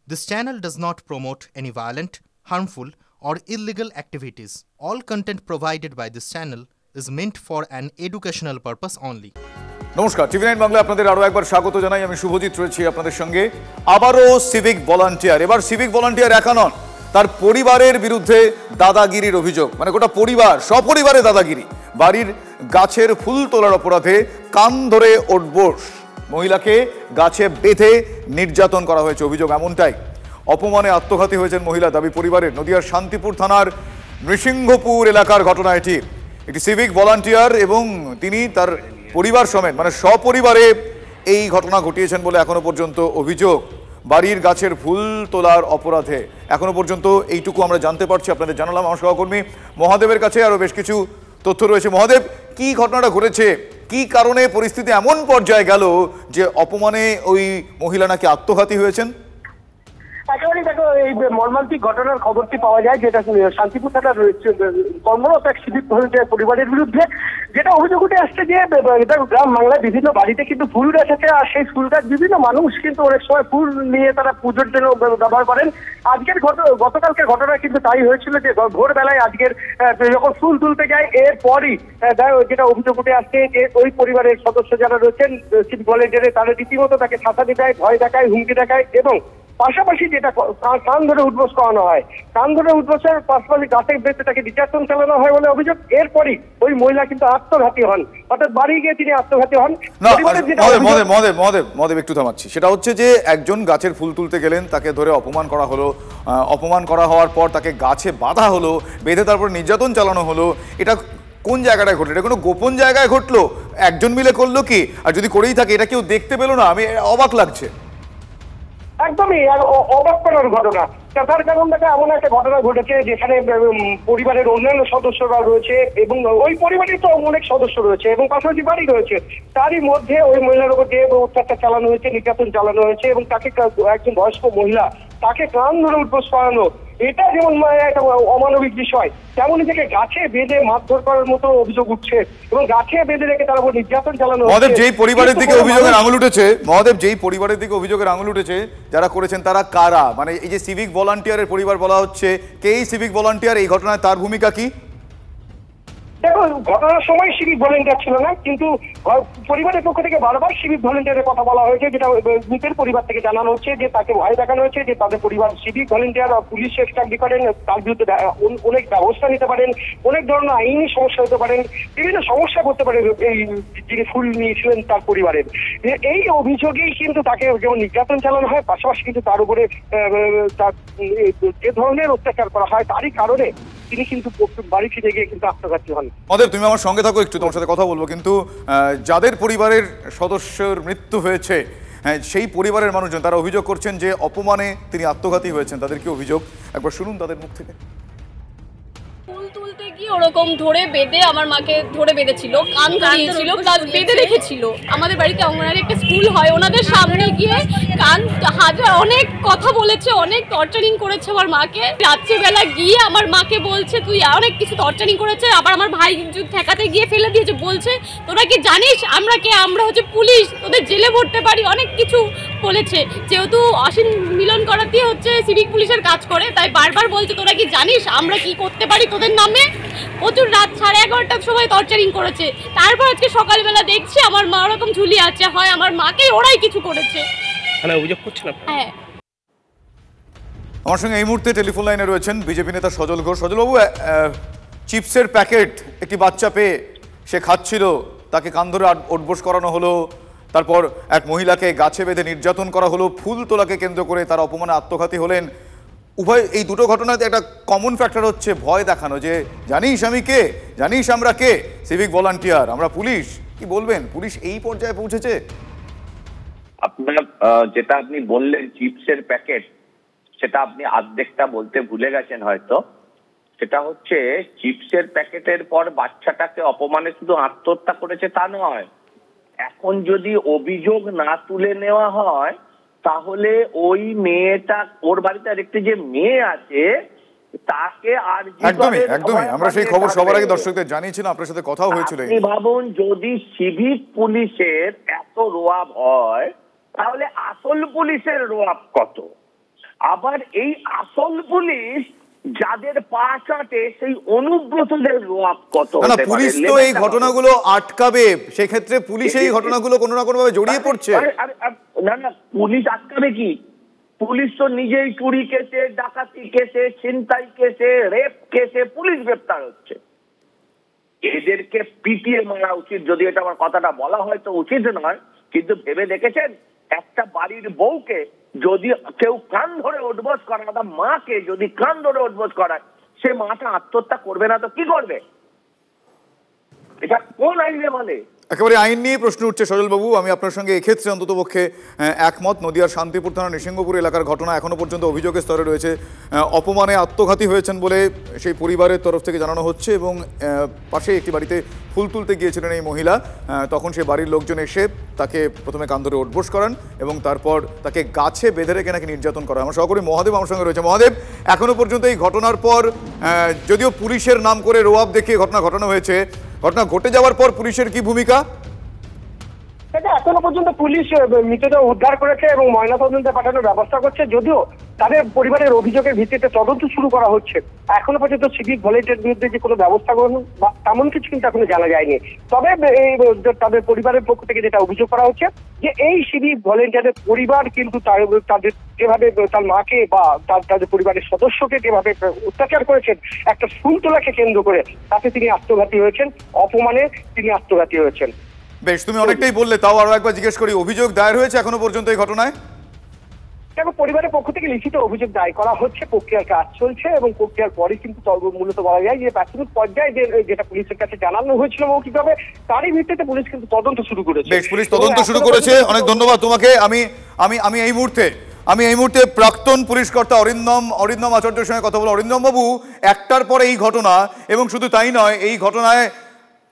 This channel does not promote any violent, harmful, or illegal activities. All content provided by this channel is meant for an educational purpose only. নমস্কার, টিভি9 বাংলা আপনাদের আরো একবার স্বাগত জানাই। আমি শুভজিৎ রয়েছি আপনাদের সঙ্গে। আবারও সিভিক ভলান্টিয়ার, এবার সিভিক ভলান্টিয়ার একা নন, তার পরিবারের বিরুদ্ধে দাদাগিরির অভিযোগ। মানে গোটা পরিবার, সপরিবারে দাদাগিরি। বাড়ির গাছের ফুল তোলার অপরাধে কান ধরে ওঠবোস, মহিলাকে গাছে বেঁধে নির্যাতন করা হয়েছে, অভিযোগ এমনটাই। অপমানে আত্মঘাতী হয়েছেন মহিলা, দাবি পরিবারের। নদিয়ার শান্তিপুর থানার নৃসিংহপুর এলাকার ঘটনা এটি। একটি সিভিক ভলান্টিয়ার এবং তিনি তার পরিবার সমেত, মানে সপরিবারে এই ঘটনা ঘটিয়েছেন বলে এখনো পর্যন্ত অভিযোগ। বাড়ির গাছের ফুল তোলার অপরাধে এখনো পর্যন্ত এইটুকু আমরা জানতে পারছি, আপনাদের জানালাম। আমার সহকর্মী মহাদেবের কাছে আরো বেশ কিছু তথ্য রয়েছে। মহাদেব, কি ঘটনাটা ঘটেছে, কি কারণে পরিস্থিতি এমন পর্যায়ে গেল যে অপমানে ওই মহিলা নাকি আত্মঘাতী হয়েছেন? একেবারে দেখো, এই মর্মান্তিক ঘটনার খবরটি পাওয়া যায়, যেটা শান্তিপুর থানার কর্মরত এক সিভিক ভলান্টিয়ার পরিবারের বিরুদ্ধে। যেটা অভিযোগ উঠে আসছে যে গ্রাম বাংলায় বিভিন্ন বাড়িতে কিন্তু ফুল গাছ আছে, আর সেই ফুল গাছ বিভিন্ন মানুষ কিন্তু অনেক সময় ফুল নিয়ে তারা পুজোর জন্য ব্যবহার করেন। গতকালকের ঘটনা কিন্তু তাই হয়েছিল যে ভোরবেলায় আজকের যখন ফুল তুলতে যায়, এরপরই যেটা অভিযোগ উঠে আসছে যে ওই পরিবারের সদস্য যারা রয়েছেন সিভিক ভলান্টিয়ারে, তারা রীতিমতো তাকে শাসানি দেয়, ভয় দেখায়, হুমকি দেখায় এবং পাশাপাশি যেটা কান ধরে উঠবোস করানো হয়। কান ধরে উঠবোসের পাশাপাশি গাছে বেঁধে তাকে নির্যাতন চালানো হয় বলে অভিযোগ। এরপরই ওই মহিলা কিন্তু আত্মঘাতী হন, অর্থাৎ বাড়ি গিয়ে তিনি আত্মঘাতী হন। মহাদেব একটু থামাচ্ছি। সেটা হচ্ছে যে একজন গাছের ফুল তুলতে গেলেন, তাকে ধরে অপমান করা হলো, অপমান করা হওয়ার পর তাকে গাছে বাঁধা হলো, বেঁধে তারপর নির্যাতন চালানো হলো। এটা কোন জায়গাটায় ঘটলো? এটা কোনো গোপন জায়গায় ঘটলো? একজন মিলে করলো কি? আর যদি করেই থাকে এটা কেউ দেখতে পেলো না? আমি অবাক লাগছে। একদমই অবাক করার ঘটনা। তার কারণ দেখা এমন একটা ঘটনা ঘটেছে যেখানে পরিবারের অন্যান্য সদস্যরা রয়েছে এবং ওই পরিবারের তো অনেক সদস্য রয়েছে এবং পাশাপাশি বাড়ি রয়েছে। তারই মধ্যে ওই মহিলার উপর যে অত্যাচার চালানো হয়েছে, নির্যাতন চালানো হয়েছে এবং তাকে একজন বয়স্ক মহিলা তাকে কান ধরে উঠবোস করানো, এটা যেমন একটা অমানবিক বিষয়, তেমনই থেকে গাছে বেঁধে মারধর করার মতো অভিযোগ উঠছে এবং গাছে বেঁধে রেখে তার উপর নির্যাতন চালানো হচ্ছে। মহাদেব, যেই পরিবারের দিকে অভিযোগের আঙুল উঠেছে, যারা করেছেন তারা কারা? মানে এই যে সিভিক ভলান্টিয়ারের পরিবার বলা হচ্ছে, কে এই সিভিক ভলান্টিয়ার? এই ঘটনায় তার ভূমিকা কি? দেখো, ঘটনার সময় সিভিক ভলান্টিয়ার ছিল না, কিন্তু পরিবারের পক্ষ থেকে বারবার সিভিক ভলান্টিয়ারের কথা বলা হয়েছে, যেটা মৃতের পরিবার থেকে জানানো হচ্ছে যে তাকে ভয় দেখানো হয়েছে যে তাদের পরিবার সিভিক ভলান্টিয়ার পুলিশ চাকরি করেন, তার বিরুদ্ধে অনেক ব্যবস্থা নিতে পারেন, অনেক ধরনের আইনি সমস্যা হতে পারেন, বিভিন্ন সমস্যা করতে পারেন এই যিনি ফুল নিয়েছিলেন তার পরিবারের। এই অভিযোগেই কিন্তু তাকে যেমন নির্যাতন চালানো হয়, পাশাপাশি কিন্তু তার উপরে যে ধরনের অত্যাচার করা হয় তারই কারণে তিনি কিন্তু বাড়ি ফিরে গিয়ে কিন্তু আত্মঘাতী হন। মহাদেব, তুমি আমার সঙ্গে থাকো, একটু তোমার সাথে কথা বলবো। কিন্তু যাদের পরিবারের সদস্যের মৃত্যু হয়েছে, হ্যাঁ, সেই পরিবারের মানুষজন তারা অভিযোগ করছেন যে অপমানে তিনি আত্মঘাতী হয়েছেন। তাদের কি অভিযোগ, একবার শুনুন তাদের মুখ থেকে। ফুল তুলতে গিয়ে ওরকম ধরে বেঁধে আমার মাকে ধরে বেঁধেছিল, কান ধরিয়েছিল, প্লাস বেঁধে রেখেছিল। আমাদের বাড়িতে অঙ্গনারী একটা স্কুল হয়, ওনাদের সামনে গিয়ে কান অনেক কথা বলেছে, অনেক টর্চারিং করেছে আমার মাকে। রাত্রিবেলা গিয়ে আমার মাকে বলছে তুই অনেক কিছু টর্চারিং করেছে। আবার আমার ভাই ঠেকাতে গিয়ে ফেলে দিয়েছে, বলছে তোরা কি জানিস আমরা কে? আমরা হচ্ছে পুলিশ, তোদের জেলে ভরতে পারি, অনেক কিছু বলেছে। যেহেতু অসীম মিলন করাতে হচ্ছে সিভিক পুলিশের কাজ করে, তাই বারবার বলছে তোরা কি জানিস আমরা কি করতে পারি তোদের নামে। প্রচুর রাত 11:30টার সময় টর্চারিং করেছে। তারপর আজকে সকালবেলা দেখছি আমার মা ওরকম ঝুলিয়ে আছে, হয় আমার মাকে ওরাই কিছু করেছে। অভিযোগ করছেন আপনি? হ্যাঁ। আমার সঙ্গে এই মুহূর্তে টেলিফোন লাইনে রয়েছেন বিজেপি নেতা সজল ঘোষ। সজলবাবু, চিপসের প্যাকেট একটি বাচ্চা পেয়ে সে খাচ্ছিল, তাকে কান ধরে ওঠবোস করানো হলো, তারপর এক মহিলাকে গাছে বেঁধে নির্যাতন করা হলো, ফুল তোলাকে কেন্দ্র করে তার অপমানে আত্মঘাতী হলেন। উভয় এই দুটো ঘটনাতে একটা কমন ফ্যাক্টর হচ্ছে ভয় দেখানো, যে জানিস আমি কে, জানিস আমরা কে, সিভিক ভলান্টিয়ার, আমরা পুলিশ। কি বলবেন, পুলিশ এই পর্যায়ে পৌঁছেছে? আপনার যেটা আপনি বললেন চিপসের প্যাকেট, সেটা আপনি অর্ধেকটা বলতে ভুলে গেছেন হয়তো। সেটা হচ্ছে চিপসের প্যাকেটের পর বাচ্চাটাকে অপমানে শুধু আত্মহত্যা করেছে তা নয়, এখন যদি অভিযোগ না তুলে নেওয়া হয় তাহলে ওই মেয়েটা, ওর বাড়িতে আরেকটি যে মেয়ে আছে তাকে আর একদমই আমরা সেই খবর সবার আগে দর্শকদের জানিয়েছিলাম, আপনার সাথে কথাও হয়েছিল। আপনি ভাবুন, যদি সিভিক পুলিশের এত রোয়াব হয় তাহলে আসল পুলিশের রোয়াব কত? আবার এই আসল পুলিশ যাদের পা চাটে সেই অনুব্রতদের রোয়াব কত না, পুলিশ তো এই ঘটনাগুলো আটকাবে, সেক্ষেত্রে পুলিশ এই ঘটনাগুলো কোনো না কোনো ভাবে জড়িয়ে পড়ছে। না, পুলিশ আটকাবে কি? পুলিশ তো নিজেই চুরি কেসে, ডাকাতি কেসে, ছিনতাই কেসে, রেপ কেসে পুলিশ গ্রেপ্তার হচ্ছে। এদেরকে পিটিয়ে মারা উচিত, যদি এটা আমার কথাটা বলা হয়তো উচিত নয়, কিন্তু ভেবে দেখেছেন একটা বাড়ির বউকে যদি কেউ কান ধরে উঠবোস করায়, মাকে যদি কান ধরে উঠবোস করায়, সে মাটা আত্মহত্যা করবে না তো কি করবে? এটা কোন আইনে বলে? একেবারে আইন নিয়ে প্রশ্ন উঠছে সজল বাবু, আমি আপনার সঙ্গে এক্ষেত্রে অন্ততপক্ষে একমত। নদিয়ার শান্তিপুর থানা নৃসিংহপুর এলাকার ঘটনা এখনো পর্যন্ত অভিযোগের স্তরে রয়েছে। অপমানে আত্মঘাতী হয়েছেন বলে সেই পরিবারের তরফ থেকে জানানো হচ্ছে, এবং পাশে একটি বাড়িতে ফুল তুলতে গিয়েছিলেন এই মহিলা। তখন সে বাড়ির লোকজন এসে তাকে প্রথমে কান ধরে উঠবোস করান এবং তারপর তাকে গাছে বেঁধে রেখে নাকি নির্যাতন করা। আমার সহকর্মী মহাদেব আমার সঙ্গে রয়েছে। মহাদেব, এখনো পর্যন্ত এই ঘটনার পর যদিও পুলিশের নাম করে রোয়াব দেখিয়ে ঘটনা ঘটানো হয়েছে, ঘটনা ঘটে যাওয়ার পর পুলিশের কি ভূমিকা? এখনো পর্যন্ত পুলিশ মৃতদেহ উদ্ধার করেছে এবং ময়নাতদন্তে পাঠানোর ব্যবস্থা করছে, যদিও তাদের পরিবারের অভিযোগের ভিত্তিতে তদন্ত শুরু করা হচ্ছে। এখনো পর্যন্ত সিভিক ভলেন্টিয়ার বিরুদ্ধে যে কোনো ব্যবস্থা গ্রহণ বা তেমন কিছু কিন্তু এখনো জানা যায়নি। তবে তাদের পরিবারের পক্ষ থেকে যেটা অভিযোগ করা হচ্ছে যে এই সিভিক ভলেন্টিয়ারের পরিবার কিন্তু তাদের যেভাবে তার মাকে বা তাদের পরিবারের সদস্যকে যেভাবে অত্যাচার করেছেন একটা ফুল তোলাকে কেন্দ্র করে, তাতে তিনি আত্মঘাতী হয়েছেন, অপমানে তিনি আত্মঘাতী হয়েছেন। বেশ, তুমি অনেকটাই বললে, তাও আরো একবার জিজ্ঞেস করি, অভিযোগ দায়ের হয়েছে এখনো পর্যন্ত এই ঘটনায়? দেখো, পরিবারের পক্ষ থেকে লিখিত অভিযোগ দায়ের করা হচ্ছে, প্রক্রিয়ার কাজ চলছে এবং প্রক্রিয়ার পরে কিন্তু মূলত বলা যায় যে প্রাথমিক পর্যায়ে যেটা পুলিশের কাছে জানানো হয়েছিল মৌখিকভাবে, তারই ভিত্তিতে পুলিশ কিন্তু তদন্ত শুরু করেছে। বেশ, পুলিশ তদন্ত শুরু করেছে। অনেক ধন্যবাদ তোমাকে। আমি এই মুহূর্তে প্রাক্তন পুলিশ কর্তা অরিন্দম আচার্যের সঙ্গে কথা বলবো। অরিন্দম বাবু, একটার পরে এই ঘটনা, এবং শুধু তাই নয়, এই ঘটনায়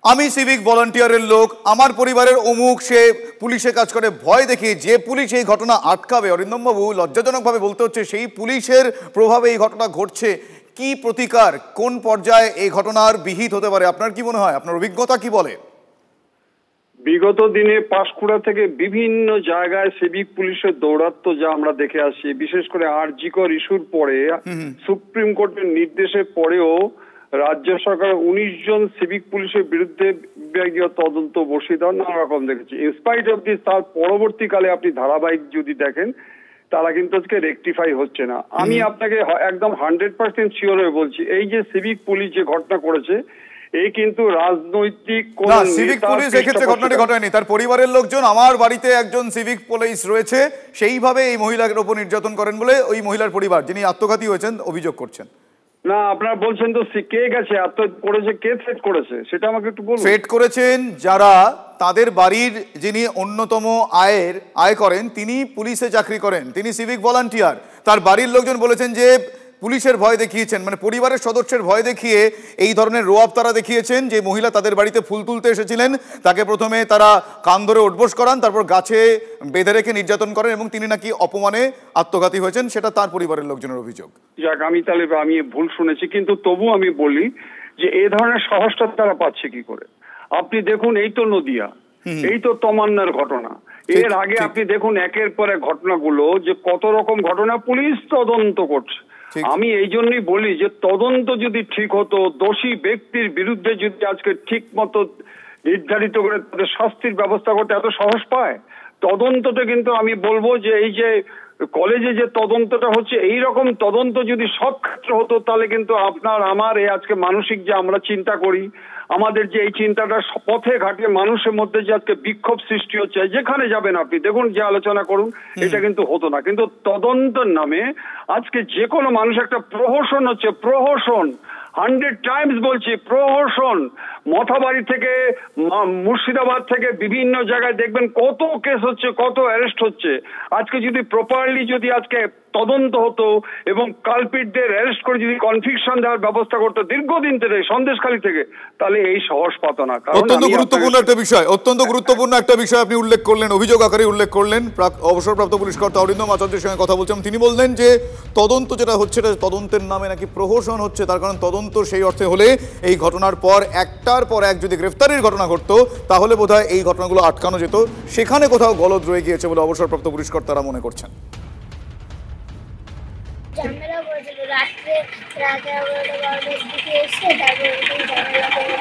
আমি সিভিক ভলান্টিয়ারের লোক, আমার পরিবারের অমুক, সে পুলিশে কাজ করে, ভয় দেখিয়ে যে পুলিশ এই ঘটনা আটকাবে, অরিন্দমবাবু লজ্জাজনকভাবে বলতে হচ্ছে সেই পুলিশের প্রভাবে এই ঘটনা ঘটছে। কি প্রতিকার, কোন পর্যায়ে এই ঘটনার বিহিত হতে পারে আপনার কি মনে হয়? আপনার অভিজ্ঞতা কি বলে? বিগত দিনে পাঁশকুড়া থেকে বিভিন্ন জায়গায় সিভিক পুলিশের দৌরাত্ম্য যা আমরা দেখে আসছি, বিশেষ করে আরজিকর ইস্যুর পরে সুপ্রিম কোর্টের নির্দেশের পরেও রাজ্য সরকার 19 জন সিভিক পুলিশের বিরুদ্ধে বিভাগীয় তদন্ত বসিয়ে দেওয়ার নানা রকম দেখেছি। ইনস্পাইট অফ দিস, তার পরবর্তীকালে আপনি ধারাবাহিক যদি দেখেন, তারা কিন্তু আজকে রেকটিফাই হচ্ছে না। আমি আপনাকে একদম 100% শিওর হয়ে বলছি, এই যে সিভিক পুলিশ যে ঘটনা করেছে, এই কিন্তু রাজনৈতিক কোন সিভিক পুলিশ এক্ষেত্রে ঘটনাটি ঘটায়নি। তার পরিবারের লোকজন, আমার বাড়িতে একজন সিভিক পুলিশ রয়েছে, সেইভাবে এই মহিলার উপর নির্যাতন করেন বলে ওই মহিলার পরিবার, যিনি আত্মঘাতী হয়েছেন, অভিযোগ করছেন। না, আপনারা বলছেন তো কে গেছে আত্মহত্যা করেছে, কে থ্রেট করেছে সেটা আমাকে একটু বলুন। থ্রেট করেছেন যারা তাদের বাড়ির যিনি অন্যতম আয় করেন, তিনি পুলিশে চাকরি করেন, তিনি সিভিক ভলান্টিয়ার। তার বাড়ির লোকজন বলেছেন যে পুলিশের ভয় দেখিয়েছেন, মানে পরিবারের সদস্যের ভয় দেখিয়ে এই ধরনের রোয়াব তারা দেখিয়েছেন। যে মহিলা তাদের বাড়িতে ফুল তুলতে এসেছিলেন, তাকে প্রথমে তারা কান ধরে উঠবোস করান, তারপর গাছে বেঁধে রেখে নির্যাতন করেন, এবং তিনি নাকি অপমানে আত্মঘাতী হয়েছেন, সেটা তার পরিবারের লোকজনের অভিযোগ। যাক, আমি ভুল শুনেছি, কিন্তু তবু আমি বলি যে এই ধরনের সাহসটা তারা পাচ্ছে কি করে? আপনি দেখুন, এই তো নদিয়া, এই তো তমান্নার ঘটনা, এর আগে আপনি দেখুন একের পর এক ঘটনাগুলো, যে কত রকম ঘটনা পুলিশ তদন্ত করছে। আমি এই জন্যই বলি যে তদন্ত যদি ঠিক হতো, দোষী ব্যক্তির বিরুদ্ধে যদি আজকে ঠিক মতো নির্ধারিত করে তাদের শাস্তির ব্যবস্থা করতে এত সাহস পায়, তদন্তটা কিন্তু আমি বলবো যে এই যে কলেজে যে তদন্তটা হচ্ছে, এই রকম তদন্ত যদি সব ক্ষেত্রে হতো, তাহলে কিন্তু আপনার আমার এই আজকে মানসিক যে আমরা চিন্তা করি, আমাদের যে এই চিন্তাটা পথে ঘাটে মানুষের মধ্যে যে আজকে বিক্ষোভ সৃষ্টি হচ্ছে, যেখানে যাবেন আপনি দেখুন, যে আলোচনা করুন, এটা কিন্তু হতো না। কিন্তু তদন্তের নামে আজকে যে কোনো মানুষ একটা প্রহসন হচ্ছে, প্রহসন 100 টাইমস বলছি, প্রহসন। মথাবাড়ি থেকে, মুর্শিদাবাদ থেকে বিভিন্ন জায়গায় দেখবেন কত কেস হচ্ছে, কত অ্যারেস্ট হচ্ছে। আজকে যদি প্রপারলি যদি আজকে তদন্ত হতো এবং কালপিটদের অ্যারেস্ট করে যদি কনভিকশন দেওয়ার ব্যবস্থা করতো দীর্ঘদিন ধরে সন্দেশখালী থেকে, তাহলে এই সাহস পাত না। অত্যন্ত গুরুত্বপূর্ণ একটা বিষয় আপনি উল্লেখ করলেন, অভিযোগ আকারে উল্লেখ করলেন। অবসরপ্রাপ্ত পুলিশ কর্তা অরিন্দম আচার্যের সঙ্গে কথা বলছিলাম, তিনি বললেন যে তদন্ত যেটা হচ্ছে, তদন্তের নামে নাকি প্রহসন হচ্ছে। তার কারণ তদন্ত সেই অর্থে হলে এই ঘটনার পর একটার পর এক যদি গ্রেফতারির ঘটনা ঘটতো, তাহলে বোধহয় এই ঘটনাগুলো আটকানো যেত। সেখানে কোথাও গলদ রয়ে গিয়েছে বলে অবসরপ্রাপ্ত পুলিশ কর্তারা মনে করছেন। ঝামেলা করেছিল রাতে 11:12টার দিকে এসে তারপর ঝামেলা করে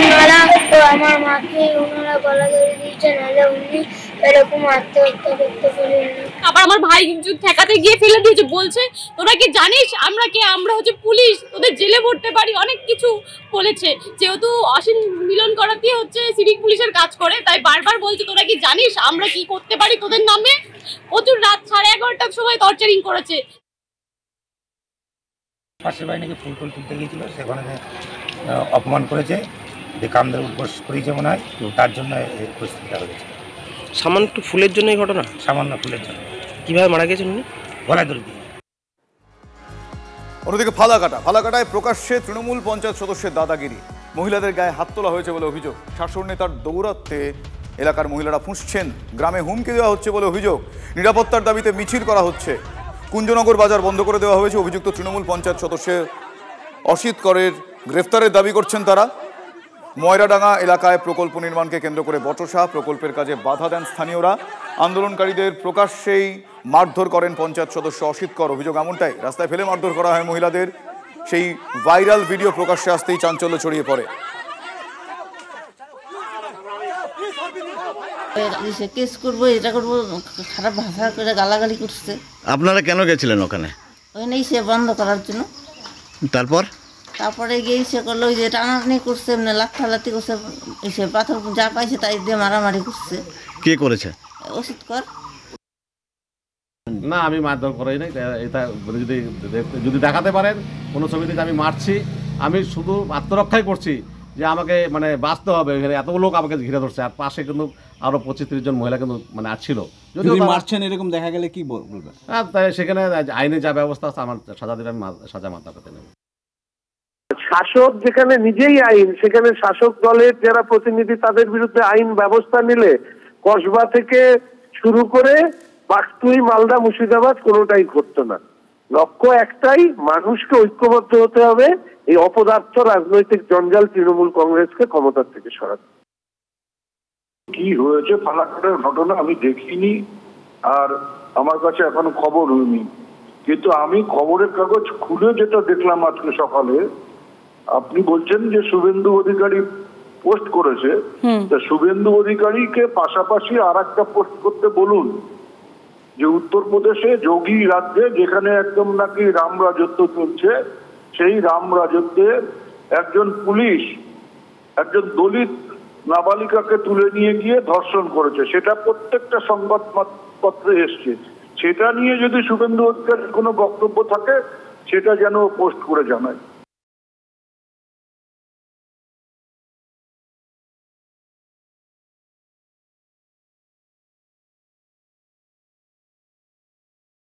ওনারা তো আমার মাকে ওনারা গলা ধরে দিয়েছে, নাহলে উনি এরকম আত্মহত্যা করতে পারেন। আবার আমার ভাই ঠেকাতে গিয়ে ফেলে দিয়েছে, বলছে তোরা কি জানিস আমরা কে, আমরা হচ্ছে পুলিশ, তোদের জেলে ভরতে পারি, অনেক কিছু বলেছে। যেহেতু অসীম মিলন করাতে হচ্ছে সিভিক পুলিশের কাজ করে, তাই বারবার বলছে তোরা কি জানিস আমরা কি করতে পারি তোদের নামে। প্রচুর রাত 11:30টার সময় টর্চারিং করেছে। পাশের বাড়ি নাকি ফুল টুল তুলতে গিয়েছিল, সেখানে অপমান করেছে, যে কামদের উদ্বোস করেছে মনে হয়, তার জন্য এই পরিস্থিতিটা হয়েছে। সামান্য একটু ফুলের জন্য এই ঘটনা? সামান্য ফুলের জন্য। কিভাবে মারা গেছেন উনি? গলায় দড়ি দিয়ে। অন্যদিকে ফালাকাটায় প্রকাশ্যে তৃণমূল পঞ্চায়েত সদস্যের দাদাগিরি, মহিলাদের গায়ে হাত তোলা হয়েছে বলে অভিযোগ। শাসক নেতার দৌরাত্মে এলাকার মহিলারা ফুঁসছেন, গ্রামে হুমকি দেওয়া হচ্ছে বলে অভিযোগ। নিরাপত্তার দাবিতে মিছিল করা হচ্ছে। কুঞ্জনগর বাজার বন্ধ করে দেওয়া হয়েছে। অভিযুক্ত তৃণমূল পঞ্চায়েত সদস্য অসিত করের গ্রেফতারের দাবি করছেন তারা। ময়রাডাঙ্গা এলাকায় প্রকল্প নির্মাণকে কেন্দ্র করে বচসা, প্রকল্পের কাজে বাধা দেন স্থানীয়রা। আন্দোলনকারীদের প্রকাশ্যেই মারধর করেন পঞ্চায়েত সদস্য অসিত কর। অভিযোগ এমনটাই, রাস্তায় ফেলে মারধর করা হয় মহিলাদের। সেই ভাইরাল ভিডিও প্রকাশ্যে আসতেই চাঞ্চল্য ছড়িয়ে পড়ে। কেস করবো, এটা করবো, খারাপ ভাষা করে গালাগালি করছে। আপনারা কেন গেছিলেন ওখানে? ওই সে বন্ধ করার জন্য। তারপরে গিয়ে সে করলো, ওই যে টানাটানি করছে, এমনি লাথালাথি করছে, এসে পাথর যা পাইছে তাই দিয়ে মারামারি করছে। কে করেছে? অসিত কর। না, আমি মারধর করাই নাই। এটা যদি দেখাতে পারেন কোনো ছবিতে আমি মারছি, আমি শুধু আত্মরক্ষাই করছি, যে আমাকে মানে বাঁচতে হবে। এখানে এতগুলো লোক আমাকে ঘিরে ধরছে, আর পাশে কিন্তু আরো 25-30 জন মহিলা কিন্তু মানে আসছিল। যদি মারছেন এরকম দেখা গেলে কি বলবেন? হ্যাঁ, তাই সেখানে আইনে যা ব্যবস্থা আছে আমার সাজা দিলে আমি সাজা মাথা পেতে নেব। শাসক যেখানে নিজেই আইন, সেখানে শাসক দলের যারা প্রতিনিধি তাদের বিরুদ্ধে আইন ব্যবস্থা নিলে কসবা থেকে শুরু করে বাকতুই, মালদা, মুর্শিদাবাদ কোনোটাই ঘটতো না। লক্ষ্য একটাই, মানুষকে ঐক্যবদ্ধ হতে হবে, এই অপদার্থ রাজনৈতিক জঞ্জাল তৃণমূল কংগ্রেসকে ক্ষমতার থেকে সরাতে। কি হয়েছে ফালাকাটার ঘটনা আমি দেখিনি, আর আমার কাছে এখনো খবর হয়নি, কিন্তু আমি খবরের কাগজ খুলে যেটা দেখলাম আজকে সকালে, আপনি বলছেন যে শুভেন্দু অধিকারী পোস্ট করেছে, তা শুভেন্দু অধিকারীকে পাশাপাশি আর একটা পোস্ট করতে বলুন, যে উত্তরপ্রদেশে যোগী রাজ্যে যেখানে একদম নাকি রাম রাজত্ব চলছে, সেই রাম রাজত্বে একজন পুলিশ একজন দলিত নাবালিকাকে তুলে নিয়ে গিয়ে ধর্ষণ করেছে, সেটা প্রত্যেকটা সংবাদপত্রে এসছে। সেটা নিয়ে যদি শুভেন্দু অধিকারীর কোনো বক্তব্য থাকে সেটা যেন পোস্ট করে জানায়।